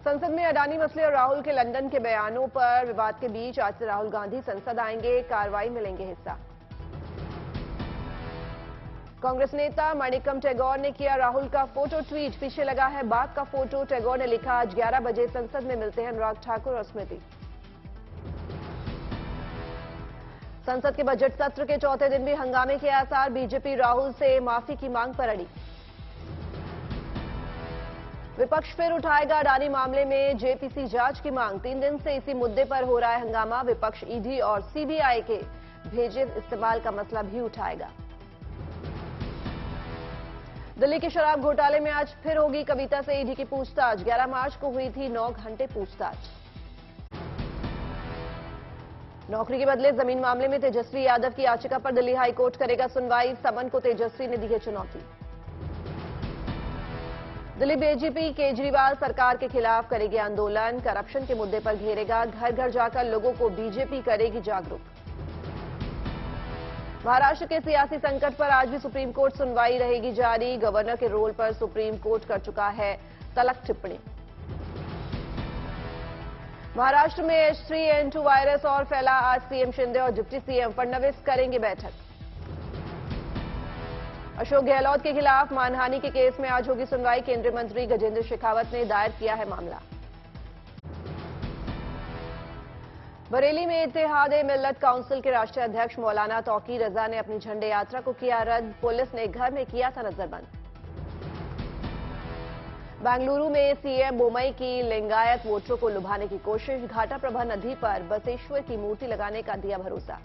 संसद में अडानी मसले और राहुल के लंदन के बयानों पर विवाद के बीच आज से राहुल गांधी संसद आएंगे, कार्रवाई में लेंगे हिस्सा। कांग्रेस नेता मणिकम टैगोर ने किया राहुल का फोटो ट्वीट, पीछे लगा है बाघ का फोटो। टैगोर ने लिखा, आज 11 बजे संसद में मिलते हैं अनुराग ठाकुर और स्मृति। संसद के बजट सत्र के चौथे दिन भी हंगामे के आसार, बीजेपी राहुल से माफी की मांग पर अड़ी। विपक्ष फिर उठाएगा अडानी मामले में जेपीसी जांच की मांग, 3 दिन से इसी मुद्दे पर हो रहा है हंगामा। विपक्ष ईडी और सीबीआई के भेजे इस्तेमाल का मसला भी उठाएगा। दिल्ली के शराब घोटाले में आज फिर होगी कविता से ईडी की पूछताछ, 11 मार्च को हुई थी 9 घंटे पूछताछ। नौकरी के बदले जमीन मामले में तेजस्वी यादव की याचिका पर दिल्ली हाईकोर्ट करेगा सुनवाई, समन को तेजस्वी ने दी है चुनौती। दिल्ली डीजीपी केजरीवाल सरकार के खिलाफ करेगी आंदोलन, करप्शन के मुद्दे पर घेरेगा, घर घर जाकर लोगों को बीजेपी करेगी जागरूक। महाराष्ट्र के सियासी संकट पर आज भी सुप्रीम कोर्ट सुनवाई रहेगी जारी, गवर्नर के रोल पर सुप्रीम कोर्ट कर चुका है तलक टिप्पणी। महाराष्ट्र में H3N2 वायरस और फैला, आज सीएम शिंदे और डिप्टी सीएम फडणवीस करेंगे बैठक। अशोक गहलोत के खिलाफ मानहानि के केस में आज होगी सुनवाई, केंद्रीय मंत्री गजेंद्र शेखावत ने दायर किया है मामला। बरेली में इत्तेहाद-ए-मिल्लत काउंसिल के राष्ट्रीय अध्यक्ष मौलाना तौकीर रजा ने अपनी झंडे यात्रा को किया रद्द, पुलिस ने घर में किया था नजरबंद। बेंगलुरु में सीएम बोम्मई की लिंगायत वोटरों को लुभाने की कोशिश, घाटाप्रभा नदी पर बसेश्वर की मूर्ति लगाने का दिया भरोसा।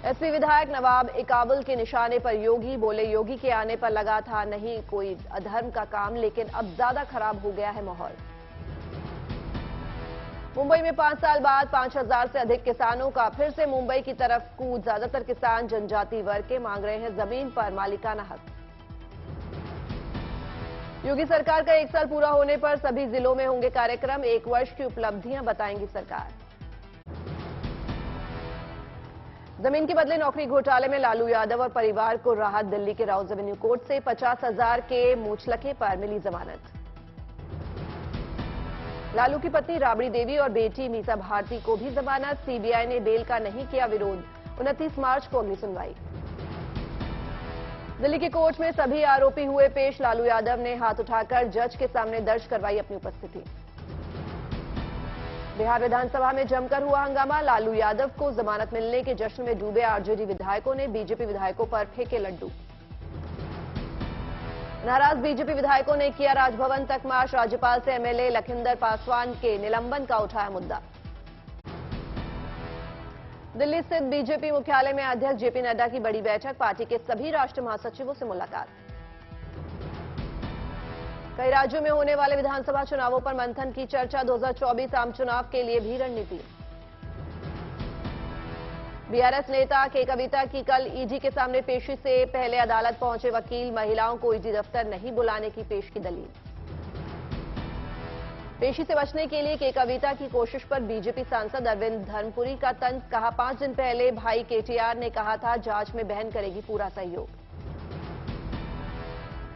एसपी विधायक नवाब इकाबुल के निशाने पर योगी, बोले योगी के आने पर लगा था नहीं कोई अधर्म का काम, लेकिन अब ज्यादा खराब हो गया है माहौल। मुंबई में 5 साल बाद 5000 से अधिक किसानों का फिर से मुंबई की तरफ कूच, ज्यादातर किसान जनजाति वर्ग के मांग रहे हैं जमीन पर मालिकाना हक। योगी सरकार का 1 साल पूरा होने पर सभी जिलों में होंगे कार्यक्रम, 1 वर्ष की उपलब्धियां बताएंगी सरकार। जमीन के बदले नौकरी घोटाले में लालू यादव और परिवार को राहत, दिल्ली के राउज एवेन्यू कोर्ट से 50,000 के मुचलके पर मिली जमानत। लालू की पत्नी राबड़ी देवी और बेटी मीसा भारती को भी जमानत, सीबीआई ने बेल का नहीं किया विरोध, 29 मार्च को अगली सुनवाई। दिल्ली के कोर्ट में सभी आरोपी हुए पेश, लालू यादव ने हाथ उठाकर जज के सामने दर्ज करवाई अपनी उपस्थिति। बिहार विधानसभा में जमकर हुआ हंगामा, लालू यादव को जमानत मिलने के जश्न में डूबे आरजेडी विधायकों ने बीजेपी विधायकों पर फेंके लड्डू। नाराज बीजेपी विधायकों ने किया राजभवन तक मार्च, राज्यपाल से एमएलए लखिंदर पासवान के निलंबन का उठाया मुद्दा। दिल्ली स्थित बीजेपी मुख्यालय में अध्यक्ष जेपी नड्डा की बड़ी बैठक, पार्टी के सभी राष्ट्रीय महासचिवों से मुलाकात। कई राज्यों में होने वाले विधानसभा चुनावों पर मंथन की चर्चा, 2024 आम चुनाव के लिए भी रणनीति। बीआरएस नेता के कविता की कल ईडी के सामने पेशी से पहले अदालत पहुंचे वकील, महिलाओं को ईडी दफ्तर नहीं बुलाने की पेश की दलील। पेशी से बचने के लिए के कविता की कोशिश पर बीजेपी सांसद अरविंद धर्मपुरी का तंज, कहा 5 दिन पहले भाई केटीआर ने कहा था जांच में बहन करेगी पूरा सहयोग।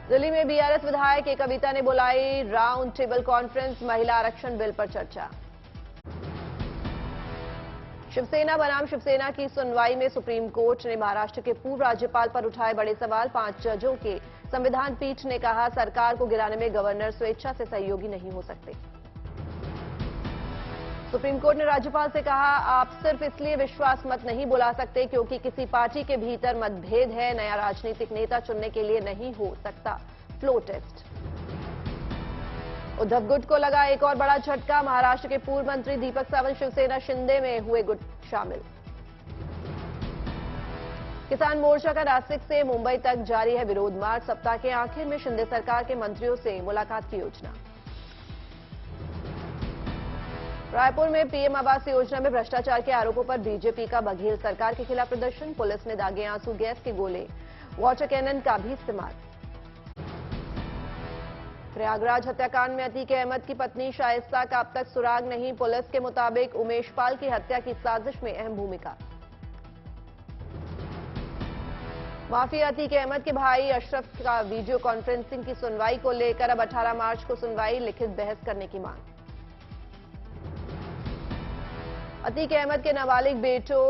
दिल्ली में बीआरएस विधायक के कविता ने बुलाई राउंड टेबल कॉन्फ्रेंस, महिला आरक्षण बिल पर चर्चा। शिवसेना बनाम शिवसेना की सुनवाई में सुप्रीम कोर्ट ने महाराष्ट्र के पूर्व राज्यपाल पर उठाए बड़े सवाल, 5 जजों के संविधान पीठ ने कहा सरकार को गिराने में गवर्नर स्वेच्छा से सहयोगी नहीं हो सकते। सुप्रीम कोर्ट ने राज्यपाल से कहा आप सिर्फ इसलिए विश्वास मत नहीं बुला सकते क्योंकि किसी पार्टी के भीतर मतभेद है, नया राजनीतिक नेता चुनने के लिए नहीं हो सकता फ्लो टेस्ट। उद्धव गुट को लगा एक और बड़ा झटका, महाराष्ट्र के पूर्व मंत्री दीपक सावंत शिवसेना शिंदे में हुए गुट शामिल। किसान मोर्चा का नासिक से मुंबई तक जारी है विरोध मार्च, सप्ताह के आखिर में शिंदे सरकार के मंत्रियों से मुलाकात की योजना। रायपुर में पीएम आवास योजना में भ्रष्टाचार के आरोपों पर बीजेपी का बघेल सरकार के खिलाफ प्रदर्शन, पुलिस ने दागे आंसू गैस के गोले, वाटर कैनन का भी इस्तेमाल। प्रयागराज हत्याकांड में अतीक अहमद की पत्नी शाइस्ता का अब तक सुराग नहीं, पुलिस के मुताबिक उमेश पाल की हत्या की साजिश में अहम भूमिका। माफिया अतीक अहमद के भाई अशरफ का वीडियो कॉन्फ्रेंसिंग की सुनवाई को लेकर अब 18 मार्च को सुनवाई, लिखित बहस करने की मांग। अतीक अहमद के नाबालिग बेटों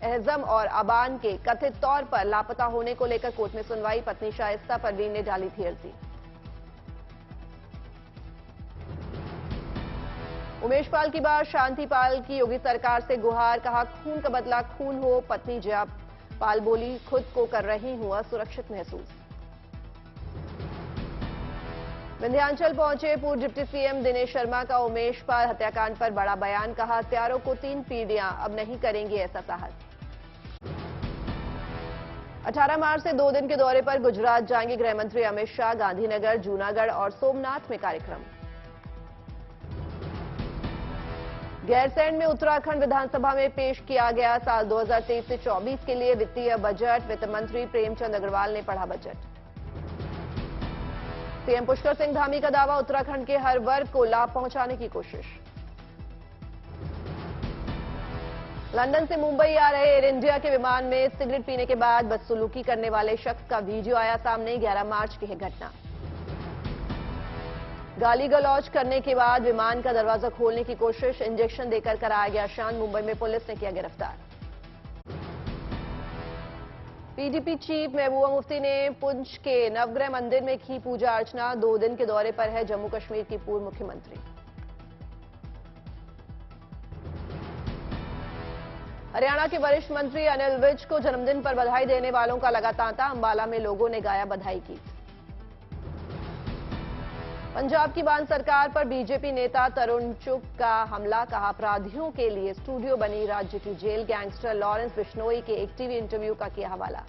एहजम और अबान के कथित तौर पर लापता होने को लेकर कोर्ट में सुनवाई, पत्नी शाइस्ता परवीन ने डाली थी अर्जी। उमेश पाल की बात, शांति पाल की योगी सरकार से गुहार, कहा खून का बदला खून हो। पत्नी जया पाल बोली, खुद को कर रही हूं असुरक्षित महसूस। विंध्याचल पहुंचे पूर्व डिप्टी सीएम दिनेश शर्मा का उमेश पाल हत्याकांड पर बड़ा बयान, कहा हत्यारों को 3 पीढ़ियां अब नहीं करेंगी ऐसा साहस। 18 मार्च से 2 दिन के दौरे पर गुजरात जाएंगे गृह मंत्री अमित शाह, गांधीनगर, जूनागढ़ और सोमनाथ में कार्यक्रम। गैरसैंण में उत्तराखंड विधानसभा में पेश किया गया साल 2023 से 24 के लिए वित्तीय बजट, वित्त मंत्री प्रेमचंद अग्रवाल ने पढ़ा बजट। सीएम पुष्कर सिंह धामी का दावा, उत्तराखंड के हर वर्ग को लाभ पहुंचाने की कोशिश। लंदन से मुंबई आ रहे एयर इंडिया के विमान में सिगरेट पीने के बाद बदसलूकी करने वाले शख्स का वीडियो आया सामने, 11 मार्च की है घटना। गाली गलौज करने के बाद विमान का दरवाजा खोलने की कोशिश, इंजेक्शन देकर कराया गया शांत, मुंबई में पुलिस ने किया गिरफ्तार। पीडीपी चीफ महबूबा मुफ्ती ने पुंछ के नवग्रह मंदिर में की पूजा अर्चना, 2 दिन के दौरे पर है जम्मू कश्मीर की पूर्व मुख्यमंत्री। हरियाणा के वरिष्ठ मंत्री अनिल विज को जन्मदिन पर बधाई देने वालों का लगा तांता, अंबाला में लोगों ने गाया बधाई गीत। पंजाब की मान सरकार पर बीजेपी नेता तरुण चुग का हमला, कहा अपराधियों के लिए स्टूडियो बनी राज्य की जेल, गैंगस्टर लॉरेंस बिश्नोई के एक टीवी इंटरव्यू का किया हवाला।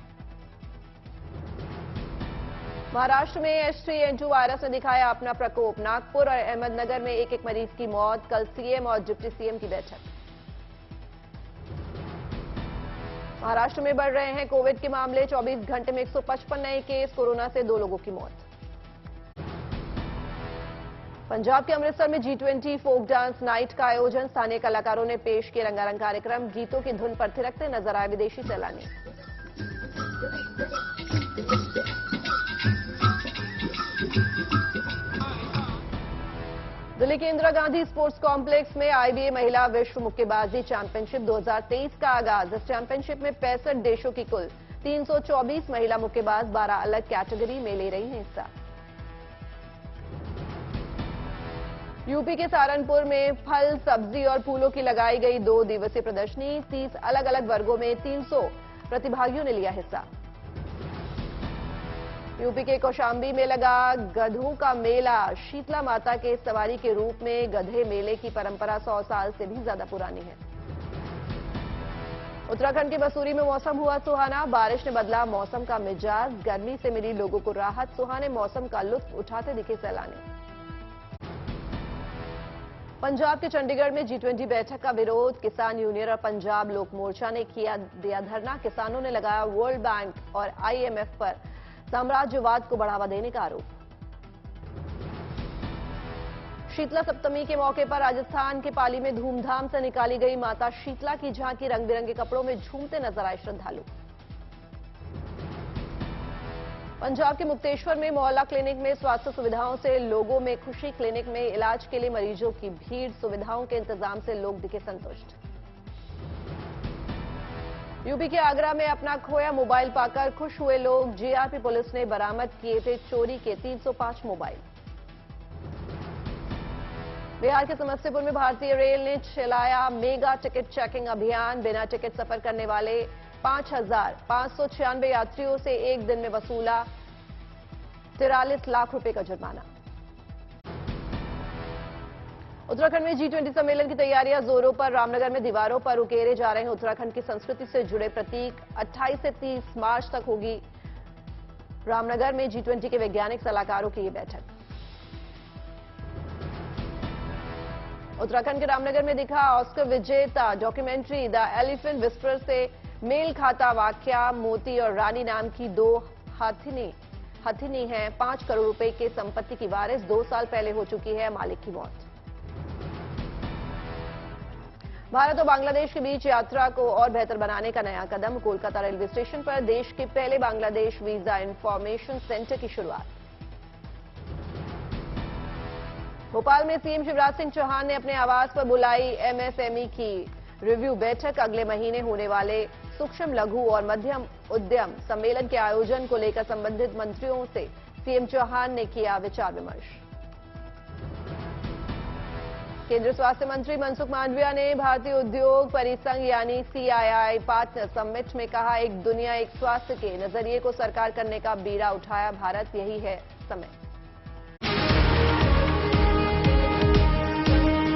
महाराष्ट्र में H3N2 वायरस ने दिखाया अपना प्रकोप, नागपुर और अहमदनगर में एक एक मरीज की मौत, कल सीएम और डिप्टी सीएम की बैठक। महाराष्ट्र में बढ़ रहे हैं कोविड के मामले, 24 घंटे में 155 नए केस, कोरोना से 2 लोगों की मौत। पंजाब के अमृतसर में G20 फोक डांस नाइट का आयोजन, स्थानीय कलाकारों ने पेश किए रंगारंग कार्यक्रम, गीतों की धुन पर थिरकते नजर आए विदेशी सैलानी। दिल्ली के इंदिरा गांधी स्पोर्ट्स कॉम्प्लेक्स में IBA महिला विश्व मुक्केबाजी चैंपियनशिप 2023 का आगाज। इस चैंपियनशिप में 65 देशों की कुल 324 महिला मुक्केबाज 12 अलग कैटेगरी में ले रही हैं हिस्सा। यूपी के सहारनपुर में फल, सब्जी और फूलों की लगाई गई 2 दिवसीय प्रदर्शनी, 30 अलग अलग वर्गों में 300 प्रतिभागियों ने लिया हिस्सा। यूपी के कौशाम्बी में लगा गधों का मेला, शीतला माता के सवारी के रूप में गधे मेले की परंपरा 100 साल से भी ज्यादा पुरानी है। उत्तराखंड के मसूरी में मौसम हुआ सुहाना, बारिश ने बदला मौसम का मिजाज, गर्मी से मिली लोगों को राहत, सुहाने मौसम का लुत्फ उठाते दिखे सैलानी। पंजाब के चंडीगढ़ में G20 बैठक का विरोध, किसान यूनियन और पंजाब लोक मोर्चा ने दिया धरना, किसानों ने लगाया वर्ल्ड बैंक और IMF पर साम्राज्यवाद को बढ़ावा देने का आरोप। शीतला सप्तमी के मौके पर राजस्थान के पाली में धूमधाम से निकाली गई माता शीतला की झांकी, रंग बिरंगे कपड़ों में झूमते नजर आए श्रद्धालु। पंजाब के मुक्तेश्वर में मोहल्ला क्लिनिक में स्वास्थ्य सुविधाओं से लोगों में खुशी, क्लिनिक में इलाज के लिए मरीजों की भीड़, सुविधाओं के इंतजाम से लोग दिखे संतुष्ट। यूपी के आगरा में अपना खोया मोबाइल पाकर खुश हुए लोग, जीआरपी पुलिस ने बरामद किए थे चोरी के 305 मोबाइल। बिहार के समस्तीपुर में भारतीय रेल ने चलाया मेगा टिकट चेकिंग अभियान, बिना टिकट सफर करने वाले 5,596 यात्रियों से एक दिन में वसूला 43 लाख रुपए का जुर्माना। उत्तराखंड में G20 सम्मेलन की तैयारियां जोरों पर, रामनगर में दीवारों पर उकेरे जा रहे हैं उत्तराखंड की संस्कृति से जुड़े प्रतीक। 28 से 30 मार्च तक होगी रामनगर में G20 के वैज्ञानिक सलाहकारों की ये बैठक। उत्तराखंड के रामनगर में दिखा ऑस्कर विजेता डॉक्यूमेंट्री द एलिफेंट विस्परर से मेल खाता वाकया, मोती और रानी नाम की 2 हथिनी हैं, 5 करोड़ रुपए के संपत्ति की वारिस, 2 साल पहले हो चुकी है मालिक की मौत। भारत और बांग्लादेश के बीच यात्रा को और बेहतर बनाने का नया कदम। कोलकाता रेलवे स्टेशन पर देश के पहले बांग्लादेश वीजा इंफॉर्मेशन सेंटर की शुरुआत। भोपाल में सीएम शिवराज सिंह चौहान ने अपने आवास पर बुलाई एमएसएमई की रिव्यू बैठक। अगले महीने होने वाले सूक्ष्म लघु और मध्यम उद्यम सम्मेलन के आयोजन को लेकर संबंधित मंत्रियों से सीएम चौहान ने किया विचार विमर्श। केंद्रीय स्वास्थ्य मंत्री मनसुख मांडविया ने भारतीय उद्योग परिसंघ यानी सीआईआई पार्टनर समिट में कहा, एक दुनिया एक स्वास्थ्य के नजरिए को साकार करने का बीड़ा उठाया भारत, यही है समय।